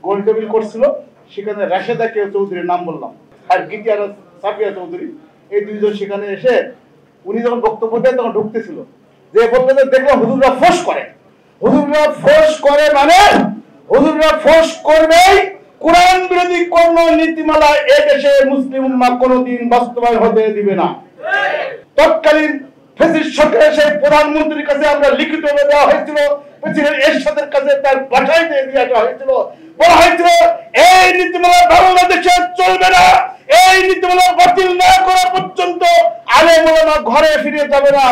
গোল table করছিল, সেখানে রাশেদা কে চৌধুরীর নাম বললাম আর গিটিয়ার সাফিয়া চৌধুরী, এই দুইজন সেখানে এসে উনি যখন বক্তব্য দেন তখন ঢুকতেছিল, যে বললেন যে দেখলাম হুজুররা ফোর্স করে, হুজুররা ফোর্স করে মানে হুজুররা ফোর্স করবেই, কোরআন বিরোধী কোন নীতিমালা এ দেশে মুসলিম উম্মাহ কোনোদিন বাস্তবায়ন হতে দিবে না। তৎকালীন ফ্যাসিস্ট সরকারের সেই প্রধানমন্ত্রীর কাছে আমরা লিখিত দেওয়া হয়েছিল, প্রেসিডেন্ট এরশাদের কাছে তার পাঠাই দিয়ে দেওয়া হয়েছিল, বলা হয়েছিল এই নীতিমালা বাংলাদেশে চলবে না, এই নীতিমালা বাতিল না করা পর্যন্ত আলেম ওলামা ঘরে ফিরে যাবে না।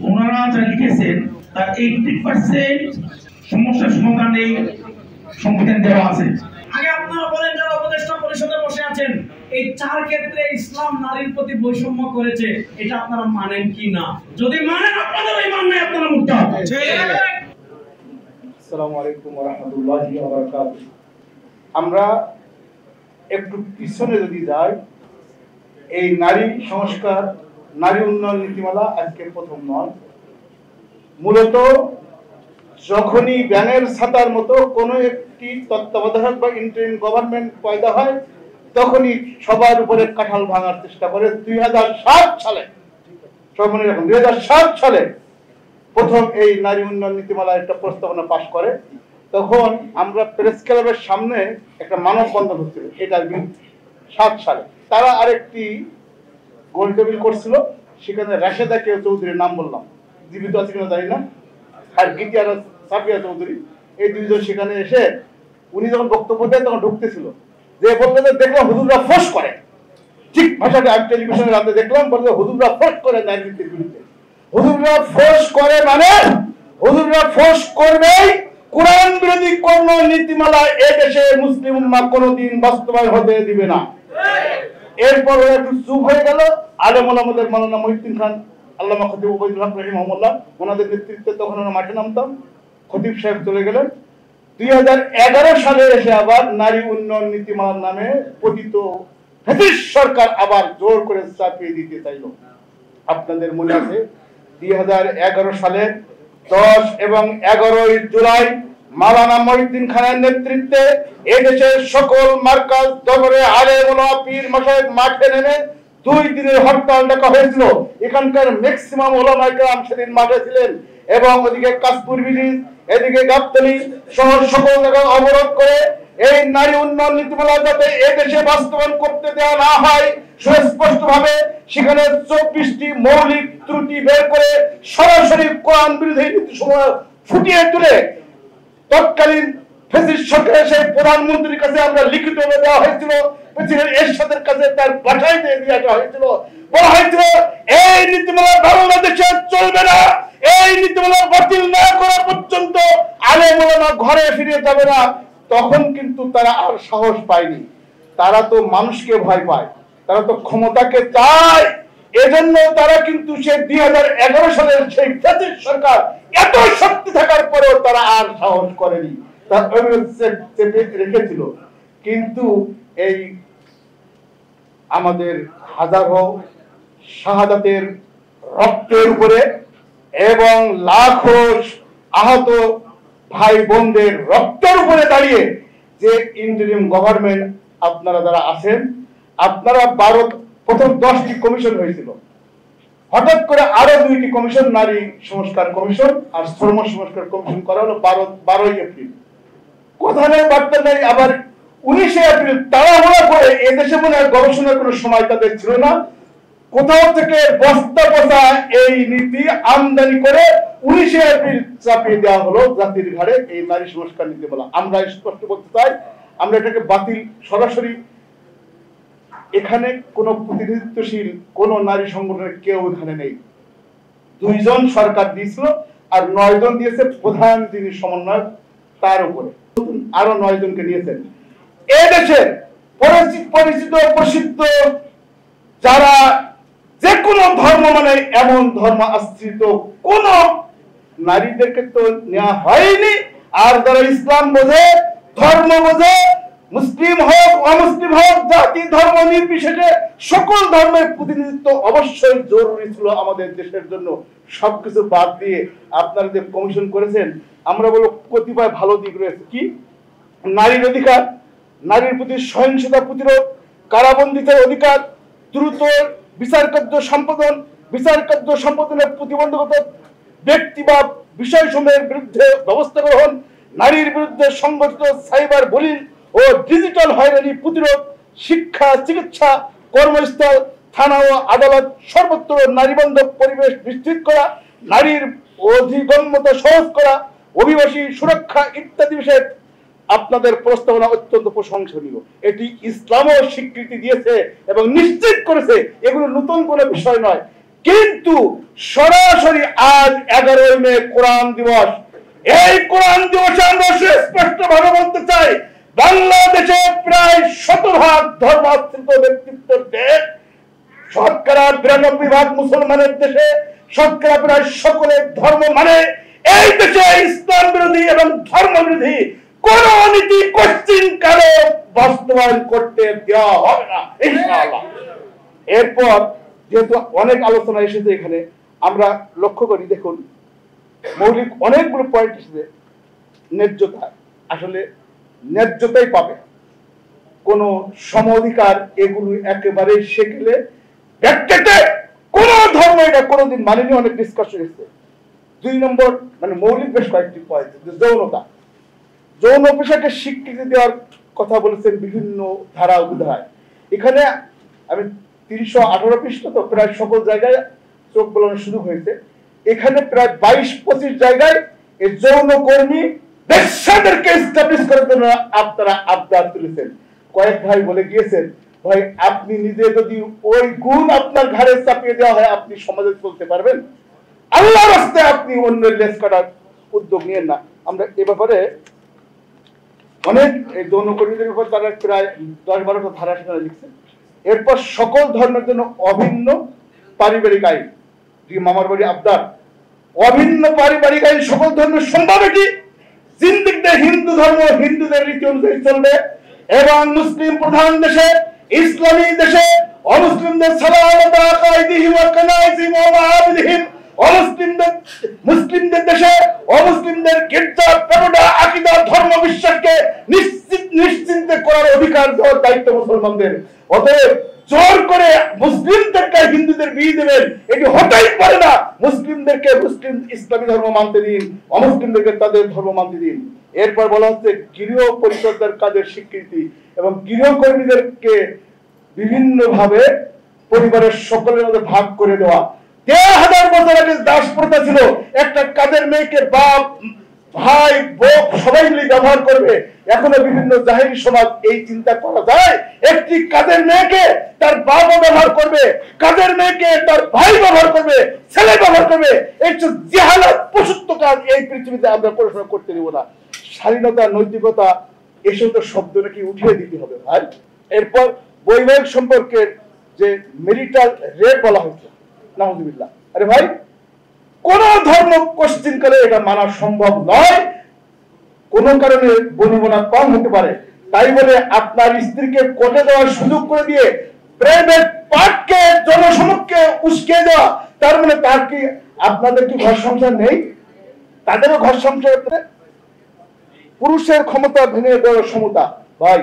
ওনারা যা লিখেছেন তার 80% সমস্যার সমাধান এই সংবিধান দেওয়া আছে। আগে আপনারা বলেন যারা উপদেষ্টা পরিষদে বসে আছেন, এই চার ক্ষেত্রে ইসলাম নারীর প্রতি বৈষম্য করেছে, এটা আপনারা মানেন কি না? যদি মানেন আপনাদের ঈমান নাই, আপনারা মুরতাদ। আসসালামু আলাইকুম ওয়া রাহমাতুল্লাহি ওয়া বারাকাতুহু। আমরা একটু পিছনে যদি যাই, এই নারী সংস্কার, নারী উন্নয়ন নীতিমালা আজকে প্রথম নয়। মূলত যখনই ব্যাঙের ছাতার মতো কোনো একটি তত্ত্বাবধায়ক বা ইন্টারিম গভর্নমেন্ট পয়দা হয়, তখনই সবার উপরে কাঁঠাল ভাঙার চেষ্টা করে। 2007 সালে, সব মনে রাখুন, 2007 সালে প্রথম এই নারী উন্নয়ন নীতিমালা একটা প্রস্তাবনা পাশ করে। তখন আমরা প্রেস ক্লাবের সামনে একটা মানববন্ধন হচ্ছিল এটার বিরুদ্ধে 7 সালে। তারা আরেকটি গোল টেবিল করছিল, সেখানে রাশেদা কে চৌধুরীর নাম বললাম, জীবিত আছে কিনা জানি না, আর গিটিয়ার সাফিয়া চৌধুরী, এই দুইজন সেখানে এসে উনি যখন বক্তব্য দেন তখন ঢুকতেছিল, যে বললেন যে দেখলাম হুজুররা ফোর্স করে, ঠিক ভাষাটা আমি টেলিভিশনে রাতে দেখলাম, বললে হুজুররা ফোর্স করে নারীর বিরুদ্ধে। হুজুররা ফোর্স করে মানে হুজুররা ফোর্স করবেই, কোরআন বিরোধী কোন নীতিমালা এ দেশে মুসলিম উম্মাহ কোনোদিন বাস্তবায়ন হতে দিবে না। এরপর একটু চুপ হয়ে গেল। আলেম ওলামাদের মাওলানা মহিউদ্দিন খান, আল্লামা খতিব উবাইদুল হক রাহিমাহুল্লাহ, ওনাদের নেতৃত্বে তখন আমরা মাঠে নামতাম। খতিব সাহেব চলে গেলেন। 2011 সালে এসে আবার নারী উন্নয়ন নীতিমালার নামে পতিত ফ্যাসিস্ট সরকার আবার জোর করে চাপিয়ে দিতে চাইল। আপনাদের মনে আছে 2011 সালে 10 এবং 11 জুলাই মাওলানা মহিউদ্দিন খানের নেতৃত্বে এদেশের সকল মার্কাজ দরবারে আলেম ওলামা পীর মাশায়েখ মাঠে নেমে 2 দিনের হরতাল ডাকা হয়েছিল। এখানকার ম্যাক্সিমাম ওলামায়ে কেরাম সেদিন মাঠে ছিলেন এবং ওদিকে কাশপুর ব্রিজ, এদিকে গাবতলী শহর সকল জায়গা অবরোধ করে এই নারী উন্নয়ন নীতিমালা যাতে এদেশে বাস্তবায়ন করতে দেওয়া না হয়, সুস্পষ্ট ভাবে সেখানে 24টি মৌলিক ত্রুটি বের করে সরাসরি কোরআন বিরোধী নীতিসমূহ ফুটিয়ে তুলে তৎকালীন ফ্যাসিস্ট সরকারের সেই প্রধানমন্ত্রীর কাছে আমরা লিখিত দেওয়া হয়েছিল, প্রেসিডেন্ট এরশাদের কাছে তার পাঠাই দিয়ে দেওয়া হয়েছিল, বলা হয়েছিল এই নীতিমালা বাংলাদেশে চলবে না, এই নীতিমালা বাতিল না করা পর্যন্ত আলেম ওলামা ঘরে ফিরে যাবে না। তখন কিন্তু তারা আর সাহস পায়নি, তারা তো মানুষকে ভয় পায়, তারা তো ক্ষমতাকে চায়। এজন্য তারা কিন্তু সেই 2011 সালের সেই ফ্যাসিস্ট সরকার এত শক্তি থাকার পরেও তারা আর সাহস করেনি, তার চেপে রেখেছিল। কিন্তু এই আমাদের হাজারো শাহাদাতের রক্তের উপরে এবং লাখো আহত ভাই বোনদের রক্তের উপরে দাঁড়িয়ে যে ইন্টারিম গভর্নমেন্ট আপনারা যারা আছেন, আপনারা প্রথম 10টি কমিশন হয়েছিল, হঠাৎ করে আরো 2টি কমিশন, নারী সংস্কার কমিশন আর শ্রম সংস্কার কমিশন করা হলো 12ই এপ্রিল। কথা নেই বার্তা নেই। আবার 19শে এপ্রিল তাড়াহুড়া করে এদেশে মনে হয় গবেষণার কোনো সময় তাদের ছিল না, কোথাও থেকে বস্তা বস্তা এই নীতি আমদানি করে 19শে এপ্রিল চাপিয়ে দেওয়া হলো জাতির ঘাড়ে এই নারী সংস্কার নীতিমালা। আমরা স্পষ্ট বলতে চাই, আমরা এটাকে বাতিল সরাসরি, এখানে কোনো প্রতিনিধিত্বশীল কোন নারী সংগঠনের কেউ এখানে নেই। 2 জন সরকার দিয়েছিল আর 9 জন দিয়েছে প্রধান যিনি সমন্বয়ক, তার উপরে আরো 9 জনকে নিয়েছেন। এদেশের পরিচিত প্রসিদ্ধ যারা যে কোনো ধর্ম মানে এমন ধর্ম আশ্রিত কোন নারীদেরকে তো নেওয়া হয়নি। আর যারা ইসলাম বোঝে, ধর্ম বোঝে, মুসলিম হোক অমুসলিম হোক, জাতি ধর্ম নির্বিশেষে সকল ধর্মের প্রতিনিধিত্ব অবশ্যই জরুরি ছিল আমাদের দেশের জন্য। সবকিছু বাদ দিয়ে আপনারা যে কমিশন করেছেন, আমরা বলবো কতিপয় ভালো দিক রয়েছে। কি নারীর অধিকার, নারীর প্রতি সহিংসতা প্রতিরোধ, কারাবন্দিতের অধিকার, দ্রুত বিচারকার্য সম্পাদন, বিচারকার্য সম্পাদনের প্রতিবন্ধকতা, ব্যক্তি বা বিষয়সমূহের বিরুদ্ধে ব্যবস্থা গ্রহণ, নারীর বিরুদ্ধে সংগঠিত সাইবার বুলিং ও ডিজিটাল হয়রানি প্রতিরোধ, শিক্ষা, চিকিৎসা, কর্মস্থল, থানা ও আদালত সর্বত্র নারীবান্ধব পরিবেশ নিশ্চিত করা, নারীর অধিগম্যতা সহজ করা, অভিবাসী সুরক্ষা ইত্যাদি বিষয়ে আপনাদের প্রস্তাবনা অত্যন্ত প্রশংসনীয়। এটি ইসলামও স্বীকৃতি দিয়েছে এবং নিশ্চিত করেছে এগুলো নতুন কোনো বিষয় নয়। কিন্তু সরাসরি আজ 11 মে কোরআন দিবস, এই কোরআন দিবসে আমরা সুস্পষ্ট ভাবে বলতে চাই, বাংলাদেশে প্রায় 100% ধর্মাশ্রিত ব্যক্তিত্বের দেশ, শতকরা 92% মুসলমানের দেশে, শতকরা প্রায় সকলে ধর্ম মানে, এই দেশে ইসলাম বিরোধী এবং ধর্ম বিরোধী কোন নীতি কোশ্চিন কালে বাস্তবায়ন করতে দেওয়া হবে না ইনশাআল্লাহ। এরপর যেহেতু অনেক আলোচনা এসেছে এখানে, আমরা লক্ষ্য করি, দেখুন মৌলিক অনেকগুলো পয়েন্ট এসেছে। ন্যায্যতা, আসলে ন্যায্যতাই পাবে, কোন সম অধিকার এগুলো একেবারে সেকেলে ব্যাখ্যাতে কোন ধর্ম এটা কোনোদিন মানেনি, অনেক ডিসকাশন এসেছে। 2 নম্বর মানে মৌলিক বেশ কয়েকটি পয়েন্ট, যৌনতা, যৌন পেশাকে স্বীকৃতি দেওয়ার কথা বলেছেন বিভিন্ন ধারা উপধারায়। এখানে আমি 318 পৃষ্ঠা তো প্রায় সকল জায়গায় চোখ বোলানোর সুযোগ হয়েছে। এখানে প্রায় 22-25 জায়গায় এই যৌন কর্মী ব্যবসাদেরকে এস্টাবলিশ করার জন্য আপনারা আবদার তুলেছেন। কয়েক ভাই বলে গিয়েছেন, ভাই আপনি নিজে যদি ওই গুণ আপনার ঘাড়ে চাপিয়ে দেওয়া হয়, আপনি সমাজে চলতে পারবেন? আল্লাহর রাস্তায় আপনি অন্যের লেজ কাটার উদ্যোগ নিয়েন না। আমরা এ ব্যাপারে অনেক এই যৌন কর্মীদের ব্যাপারে তারা প্রায় 10-12টা ধারা সেখানে লিখছেন। এরপর সকল ধর্মের জন্য অভিন্ন পারিবারিক আইন, মামার বাড়ি আবদার, অভিন্ন পারিবারিক আইন সকল ধর্মের সম্ভব এটি জিন্দিগিতে হিন্দু ধর্ম হিন্দুদের রীতি অনুযায়ী চলবে এবং মুসলিম প্রধান দেশে, ইসলামী দেশে অমুসলিমদের সালাওয়াত আকাইদিহিম ওয়া কানাইজিম ওয়া মাআবিদিহিম, মুসলিমদের দেশে অমুসলিমদের গির্জা, প্যাগোডা, আকীদা, ধর্ম বিশ্বাসকে নিশ্চিন্তে করার অধিকার দেওয়ার দায়িত্ব মুসলমানদের। অতএব জোর করে মুসলিমদেরকে হিন্দুদের বিয়ে দেবেন, এটি হতেই পারে না। মুসলিমদেরকে মুসলিম ইসলামী ধর্ম মানতে দিন, অমুসলিমদেরকে তাদের ধর্ম মানতে দিন। এরপর বলা হচ্ছে গৃহ পরিচর্যার কাজের স্বীকৃতি এবং গৃহকর্মীদেরকে বিভিন্ন ভাবে পরিবারের সকলের মধ্যে ভাগ করে দেওয়া। 1000 বছর আগে দাস প্রথা ছিল, একটা কাজের মেয়েকে বাপ, ভাই, বোন সবাই মিলে ব্যবহার করবে। এখনো বিভিন্ন জাহেরি সমাজ এই চিন্তা করা যায়, একটি কাজের মেয়েকে তার বাবা ব্যবহার করবে, কাজের মেয়েকে তার ভাই ব্যবহার করবে, ছেলে ব্যবহার করবে। এই জাহালাত, পশুত্ব কাজ এই পৃথিবীতে আমরা পড়াশোনা করতে দেব না। স্বাধীনতা, নৈতিকতা এসব তো শব্দ নাকি উঠিয়ে দিতে হবে ভাই। এরপর বৈবাহিক সম্পর্কের যে মেরিটাল রেপ বলা হয়েছে, নাউযুবিল্লাহ, আরে ভাই কোন ধর্ম কোশ্চিন কালে এটা মানা সম্ভব নয়। কোন কারণে বনিবনা কম হতে পারে, তাই বলে আপনার স্ত্রীকে কোর্টে দেওয়ার সুযোগ করে দিয়ে প্রাইভেট পার্টকে জনসমক্ষে উস্কে দেওয়া, তার মানে তার কি আপনাদের কি ঘর সংসার নেই? তাদেরও ঘর সংসার। পুরুষের ক্ষমতা ভেঙে দেওয়ার ক্ষমতা, ভাই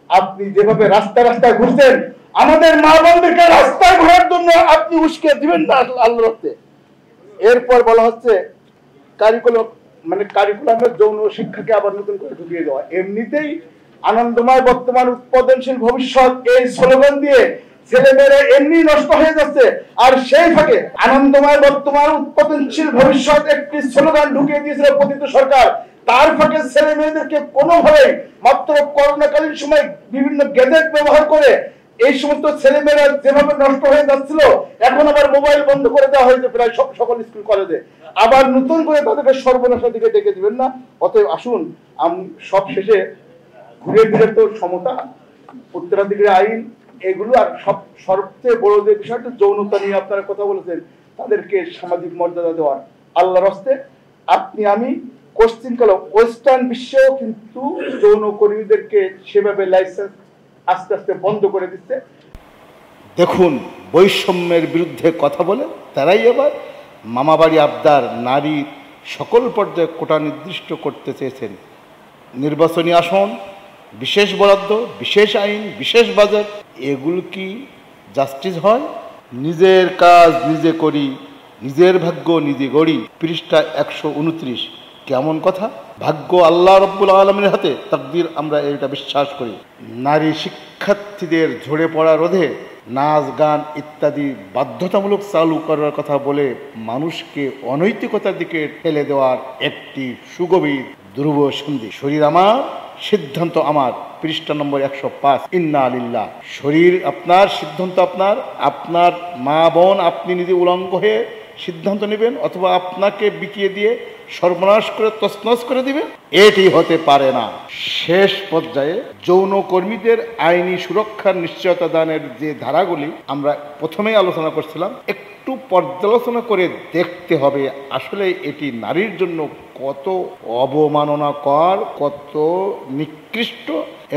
আপনি যেভাবে রাস্তা রাস্তায় ঘুরছেন, আমাদের মা বোনদেরকে রাস্তায় ঘোরার জন্য আপনি উস্কে দিবেন না আল্লাহর রাস্তায়। এরপর বলা হচ্ছে কারিকুলামের যৌন শিক্ষাকে আবার নতুন করে ঢুকিয়ে দেওয়া। এমনিতেই আনন্দময় বর্তমান উৎপাদনশীল ভবিষ্যৎ এই স্লোগান দিয়ে ছেলেমেয়েরা এমনি নষ্ট হয়ে যাচ্ছে, আর সেই ফাঁকে আনন্দময় বর্তমান উৎপাদনশীল ভবিষ্যৎ একটি স্লোগান ঢুকিয়ে দিয়েছিল পতিত সরকার। তার ফাঁকে ছেলে মেয়েদেরকে কোনোভাবে মাত্র করোনাকালীন সময় বিভিন্ন গ্যাজেট ব্যবহার করে এই সমস্ত ছেলে মেয়েরা যেভাবে নষ্ট হয়ে যাচ্ছিল, এখন আবার মোবাইল বন্ধ করে দেওয়া হয়েছে প্রায় সকল স্কুল কলেজে। আবার নতুন করে তাদেরকে সর্বনাশের দিকে ডেকে দিবেন না। অতএব আসুন, সব শেষে ঘুরে ফিরে তো সমতা, উত্তরাধিকারী আইন এগুলো, আর সবচেয়ে বড় যে বিষয়টা যৌনতা নিয়ে আপনারা কথা বলেছেন, তাদেরকে সামাজিক মর্যাদা দেওয়ার। আল্লাহর হস্তে আপনি আমি কোশ্চিন কাল ওয়েস্টার্ন বিশ্বেও কিন্তু যৌন কর্মীদেরকে সেভাবে লাইসেন্স আস্তে আস্তে বন্ধ করে দিচ্ছে। দেখুন, বৈষম্যের বিরুদ্ধে কথা বলে তারাই আবার মামাবাড়ি আবদার নারীর সকল পর্যায়ে কোটা নির্দিষ্ট করতে চেয়েছেন। নির্বাচনী আসন, বিশেষ বরাদ্দ, বিশেষ আইন, বিশেষ বাজেট, এগুলো কি জাস্টিস হয়? নিজের কাজ নিজে করি, নিজের ভাগ্য নিজে গড়ি, পৃষ্ঠা 129। কেমন কথা? ভাগ্য আল্লাহ রব্বুল আলমীর হাতে, তাকদীর আমরা এটা বিশ্বাস করি। নারী শিক্ষার্থীদের ঝরে পড়া রোধে নাচ গান ইত্যাদি বাধ্যতামূলক চালু করার কথা বলে মানুষকে অনৈতিকতার দিকে ঠেলে দেওয়ার একটি সুগভীর ধ্রুব সন্ধি। শরীর আমার, সিদ্ধান্ত আমার, পৃষ্ঠা নম্বর 105। ইন্না লিল্লাহ। শরীর আপনার, সিদ্ধান্ত আপনার। আপনার মা বোন আপনি নিজে উলঙ্গ হয়ে সিদ্ধান্ত নেবেন, অথবা আপনাকে বিকিয়ে দিয়ে সর্বনাশ করে তছনছ করে দিবে, এটি হতে পারে না। শেষ পর্যায়ে যৌন কর্মীদের আইনি সুরক্ষার নিশ্চয়তা দানের যে ধারাগুলি আমরা প্রথমেই আলোচনা করছিলাম, একটু পর্যালোচনা করে দেখতে হবে আসলে এটি নারীর জন্য কত অবমাননাকর, কত নিকৃষ্ট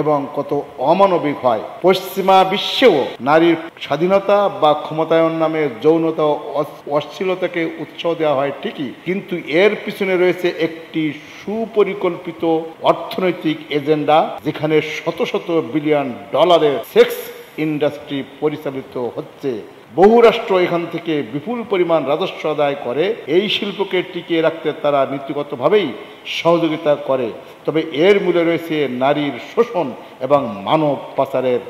এবং কত অমানবিক হয়। পশ্চিমা বিশ্বেও নারীর স্বাধীনতা বা ক্ষমতায়ন নামে যৌনতা ও অশ্লীলতাকে উৎসাহ দেওয়া হয় ঠিকই, কিন্তু এর পিছনে রয়েছে একটি সুপরিকল্পিত অর্থনৈতিক এজেন্ডা, যেখানে শত শত বিলিয়ন ডলারের সেক্স ইন্ডাস্ট্রি পরিচালিত হচ্ছে। বহু রাষ্ট্র এখান থেকে বিপুল পরিমাণ রাজস্ব আদায় করে। এই শিল্পকে টিকিয়ে রাখতে তারা নীতিগতভাবেই সহযোগিতা করে, তবে এর মূলে রয়েছে নারীর শোষণ এবং মানব পাচারের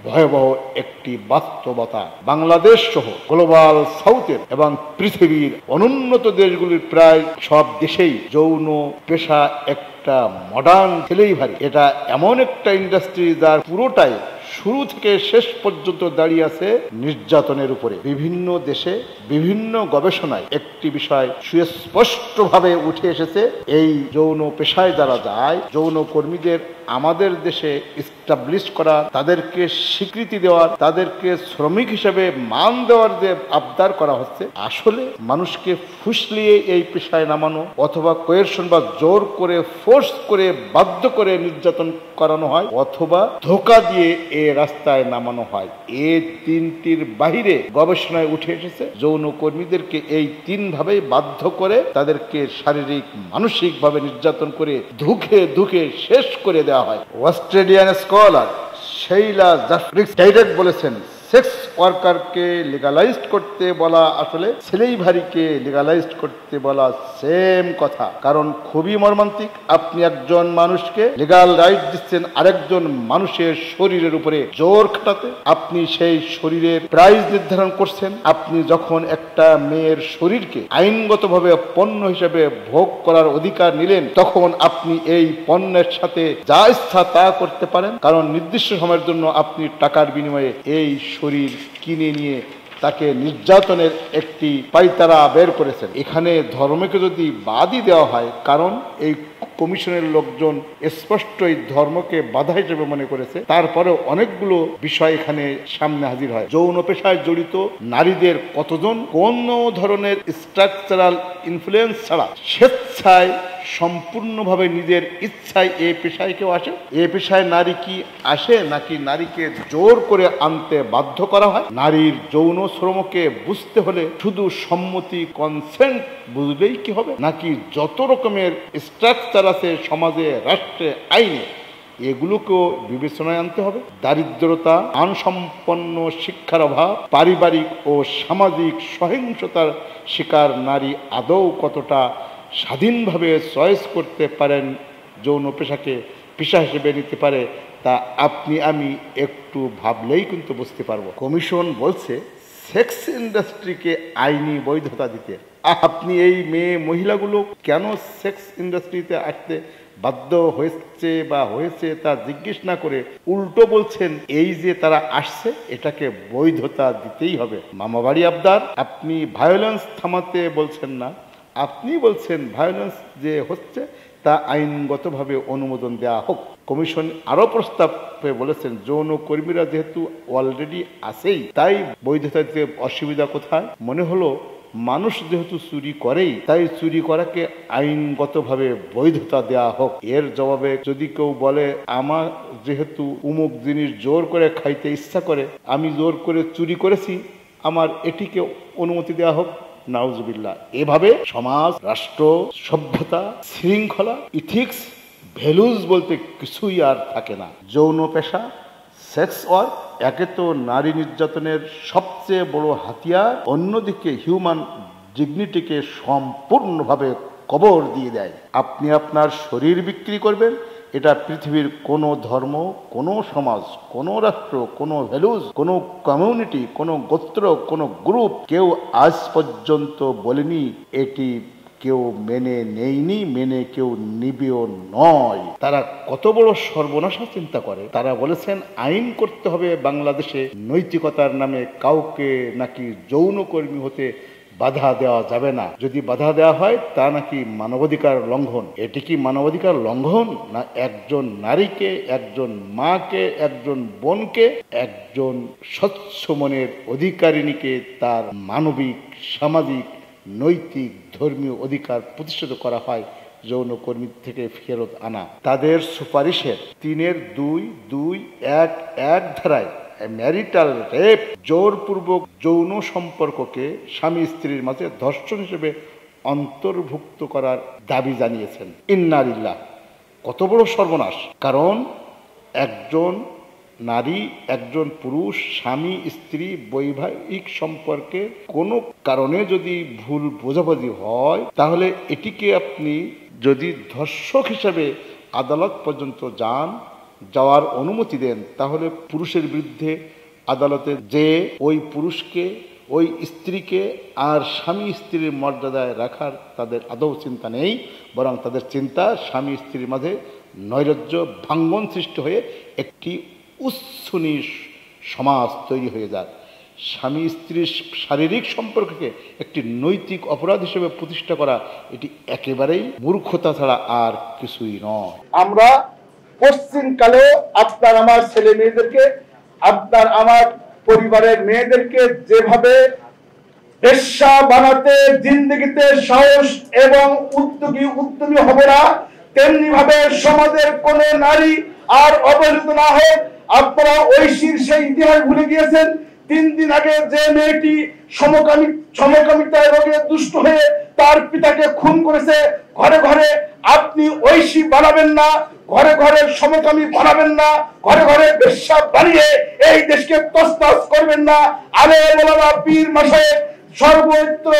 ভয়াবহ একটি বাস্তবতা। বাংলাদেশ সহ গ্লোবাল সাউথের এবং পৃথিবীর অনুন্নত দেশগুলির প্রায় সব দেশেই যৌন পেশা একটা মডার্ন ডেলিভারি। এটা এমন একটা ইন্ডাস্ট্রি যার পুরোটাই শুরু থেকে শেষ পর্যন্ত দাঁড়িয়ে আছে নির্যাতনের উপরে। বিভিন্ন দেশে বিভিন্ন গবেষণায় একটি বিষয় সুস্পষ্টভাবে উঠে এসেছে, এই যৌন পেশায় যারা যায়, যৌন কর্মীদের আমাদের দেশে এস্টাবলিশ করা, তাদেরকে স্বীকৃতি দেওয়ার, তাদেরকে শ্রমিক হিসেবে মান দেওয়ার যে আবদার করা হচ্ছে, আসলে মানুষকে ফুসলিয়ে এই পেশায় নামানো অথবা কোয়েরশন বা জোর করে ফোর্স করে বাধ্য করে নির্যাতন করানো হয়, অথবা ধোঁকা দিয়ে এ রাস্তায় নামানো হয়। এই তিনটির বাহিরে গবেষণায় উঠে এসেছে যৌন কর্মীদেরকে এই তিন ভাবেই বাধ্য করে তাদেরকে শারীরিক মানসিকভাবে নির্যাতন করে ধুকে ধুকে শেষ করে দেওয়া হয়। অস্ট্রেলিয়ান স্কলার শেইলা জাফরিক্স ডাইরেক্ট বলেছেন, সেক্স ওয়ার্কারকে লিগালাইজ করতে বলা আসলে স্লেভারিকে লিগালাইজ করতে বলা সেম কথা। কারণ খুবই মর্মান্তিক, আপনি একজন মানুষকে লিগাল রাইট দিচ্ছেন আরেকজন মানুষের শরীরের উপরে জোর খাটাতে। আপনি সেই শরীরের প্রাইস নির্ধারণ করছেন। আপনি যখন একটা মেয়ের শরীরকে আইনগতভাবে পণ্য হিসেবে ভোগ করার অধিকার নিলেন, তখন আপনি এই পণ্যের সাথে যা ইচ্ছা তা করতে পারেন, কারণ নির্দিষ্ট সময়ের জন্য আপনি টাকার বিনিময়ে এই শরীর কিনে নিয়ে তাকে নির্যাতনের একটি পাইতারা বের করেছেন। এখানে ধর্মকে যদি বাদই দেওয়া হয়, কারণ এই কমিশনের লোকজন স্পষ্টই ধর্মকে বাধা হিসেবে মনে করেছে, তারপরেও অনেকগুলো বিষয় এখানে সামনে হাজির হয়। যৌন পেশায় জড়িত নারীদের কতজন কোন ধরনের স্ট্রাকচারাল ইনফ্লুয়েন্স ছাড়া স্বেচ্ছায় সম্পূর্ণভাবে নিজের ইচ্ছায় এই পেশায় কেউ আসে? এই পেশায় নারী কি আসে, নাকি নারীকে জোর করে আনতে বাধ্য করা হয়? নারীর যৌন শ্রমকে বুঝতে হলে শুধু সম্মতি, কনসেন্ট বুঝলেই কি হবে, নাকি যত রকমের স্ট্রাকচার আছে সমাজে, রাষ্ট্রে, আইনে, এগুলোকেও বিবেচনায় আনতে হবে? দারিদ্রতা, মানসম্পন্ন শিক্ষার অভাব, পারিবারিক ও সামাজিক সহিংসতার শিকার নারী আদৌ কতটা স্বাধীনভাবে চয়েস করতে পারেন, যৌন পেশাকে পেশা হিসেবে নিতে পারে, তা আপনি আমি একটু ভাবলেই কিন্তু বুঝতে পারবো। কমিশন বলছে সেক্স ইন্ডাস্ট্রিকে আইনি বৈধতা দিতে। আপনি এই মেয়ে মহিলাগুলো কেন সেক্স ইন্ডাস্ট্রিতে আসতে বাধ্য হয়েছে বা হয়েছে তা জিজ্ঞেস না করে উল্টো বলছেন এই যে তারা আসছে এটাকে বৈধতা দিতেই হবে। মামাবাড়ি আবদার, আপনি ভায়োলেন্স থামাতে বলছেন না, আপনি বলছেন ভায়োলেন্স যে হচ্ছে তা আইনগতভাবে অনুমোদন দেওয়া হোক। কমিশন আরও প্রস্তাবে বলেছেন যৌন কর্মীরা যেহেতু অলরেডি আছেই, তাই বৈধতা দিতে অসুবিধা কোথায়? মনে হলো মানুষ যেহেতু চুরি করেই, তাই চুরি করাকে আইনগতভাবে বৈধতা দেওয়া হোক। এর জবাবে যদি কেউ বলে আমার যেহেতু উমুক জিনিস জোর করে খাইতে ইচ্ছা করে, আমি জোর করে চুরি করেছি, আমার এটিকে অনুমতি দেওয়া হোক, নাউজুবিল্লাহ। এভাবে সমাজ, রাষ্ট্র, সভ্যতা, শৃঙ্খলা, ইথিক্স ভ্যালুজ বলতে কিছুই আর থাকে না। যৌন পেশা, সেক্স ওয়ার্ক একে তো নারী নির্যাতনের সবচেয়ে বড় হাতিয়ার, অন্যদিকে হিউম্যান ডিগনিটিকে সম্পূর্ণভাবে কবর দিয়ে দেয়। আপনি আপনার শরীর বিক্রি করবেন, এটা পৃথিবীর কোনো ধর্ম, কোনো সমাজ, কোনো রাষ্ট্র, কোনো ভ্যালুজ, কোনো কমিউনিটি, কোনো গোত্র, কোনো গ্রুপ কেউ আজ পর্যন্ত বলেনি, এটি কেউ মেনে নেয়নি, মেনে কেউ নিবেও নয়। তারা কত বড় সর্বনাশা চিন্তা করে। তারা বলেছেন আইন করতে হবে বাংলাদেশে, নৈতিকতার নামে কাউকে নাকি যৌনকর্মী হতে বাধা দেওয়া যাবে না। যদি বাধা দেওয়া হয় তা নাকি মানবাধিকার লঙ্ঘন। এটি কি মানবাধিকার লঙ্ঘন? না একজন নারীকে, একজন মাকে, একজন বোনকে, একজন স্বচ্ছ মনের অধিকারিণীকে তার মানবিক, সামাজিক, নৈতিক, ধর্মীয় অধিকার প্রতিষ্ঠিত করা হয় যৌনকর্মী থেকে ফেরত আনা। তাদের সুপারিশের ৩-২-২-১-১ ধারায় ম্যারিটাল রেপ, জোরপূর্বক যৌন সম্পর্ককে স্বামী স্ত্রীর মাঝে ধর্ষণ হিসেবে অন্তর্ভুক্ত করার দাবি জানিয়েছেন। ইন্নালিল্লাহ, কত বড় সর্বনাশ! কারণ একজন নারী, একজন পুরুষ, স্বামী স্ত্রী বৈবাহিক সম্পর্কে কোনো কারণে যদি ভুল বোঝাবুঝি হয়, তাহলে এটিকে আপনি যদি ধর্ষক হিসাবে আদালত পর্যন্ত যাওয়ার অনুমতি দেন, তাহলে পুরুষের বিরুদ্ধে আদালতে যে ওই পুরুষকে, ওই স্ত্রীকে আর স্বামী স্ত্রীর মর্যাদায় রাখার তাদের আদৌ চিন্তা নেই, বরং তাদের চিন্তা স্বামী স্ত্রীর মাঝে নৈরাজ্য, ভাঙ্গন সৃষ্টি হয়ে একটি উচ্ছৃঙ্খল সমাজ তৈরি হয়ে যায়। স্বামী স্ত্রীর শারীরিক সম্পর্ককে একটি নৈতিক অপরাধ হিসেবে প্রতিষ্ঠা করা, এটি একেবারেই মূর্খতা ছাড়া আর কিছুই নয়। আমরা পশ্চিমকালে আপনার আমার ছেলে মেয়েদেরকে, আপনার আমার পরিবারের মেয়েদেরকে যেভাবে বেশ্যা বানাতে জিন্দগিতে সাহস এবং উদ্যমী হবে না, তেমনি ভাবে সমাজের কোন নারী আর অবহেলিত না হোক। আপনারা ঐশীর সেই ইতিহাস ভুলে গিয়েছেন। 3 দিন আগে যে মেয়েটি সমকামিতায় রোগে দুষ্ট হয়ে তার পিতাকে খুন করেছে, ঘরে ঘরে আপনি ঐশী বানাবেন না, ঘরে ঘরে সমকামী বানাবেন না, ঘরে ঘরে বেশ্যা বানিয়ে এই দেশকে তছনছ করবেন না। আলেম ওলামা, পীর মাশায়েখ সর্বত্র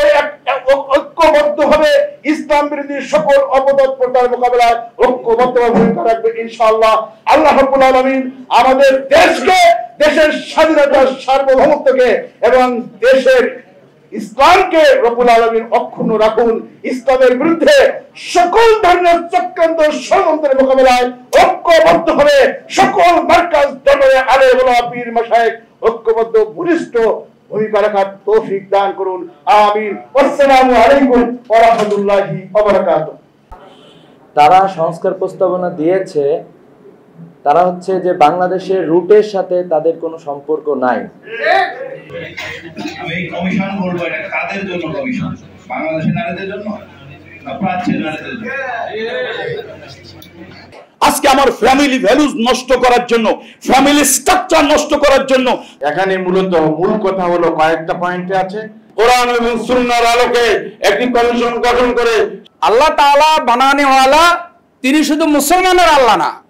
ঐক্যবদ্ধভাবে ইসলাম বিরোধী সকল অপতৎপরতার মোকাবেলায় ঐক্যবদ্ধভাবে ভূমিকা রাখবে ইনশাআল্লাহ। আল্লাহ রাব্বুল আলামিন আমাদের দেশকে, দেশের স্বাধীনতা, সার্বভৌমত্বকে এবং দেশের ইসলামকে রব্বুল আলামিন অক্ষুণ্ণ রাখুন। ইসলামের বিরুদ্ধে সকল ধরনের চক্রান্ত, ষড়যন্ত্রের মোকাবেলায় ঐক্যবদ্ধভাবে সকল মারকাজ দরবারে আলেম ওলামা, পীর মাশায়েখ ঐক্যবদ্ধ বলিষ্ঠ ভূমিকা রাখার তৌফিক দান করুন। আমিন। আসসালামু আলাইকুম ওয়া রাহমাতুল্লাহি ওয়া বারাকাতুহু। তারা সংস্কার প্রস্তাবনা দিয়েছে, তারা হচ্ছে যে বাংলাদেশের রুটের সাথে তাদের কোনো সম্পর্ক নাই। আমি এই কমিশন বলবো, এটা কাদের জন্য কমিশন? বাংলাদেশের নারীদের জন্য না প্রাচ্যের নারীদের জন্য? আজকে আমার ফ্যামিলি ভ্যালুজ নষ্ট করার জন্য, ফ্যামিলি স্ট্রাকচার নষ্ট করার জন্য এখানে মূল কথা হলো কয়েকটা পয়েন্টে আছে। কোরআন এবং সুন্নাহর আলোকে একটি কমিশন গঠন করে, আল্লাহ তাআলা বানানেওয়ালা, তিনি শুধু মুসলমানের আল্লাহ না,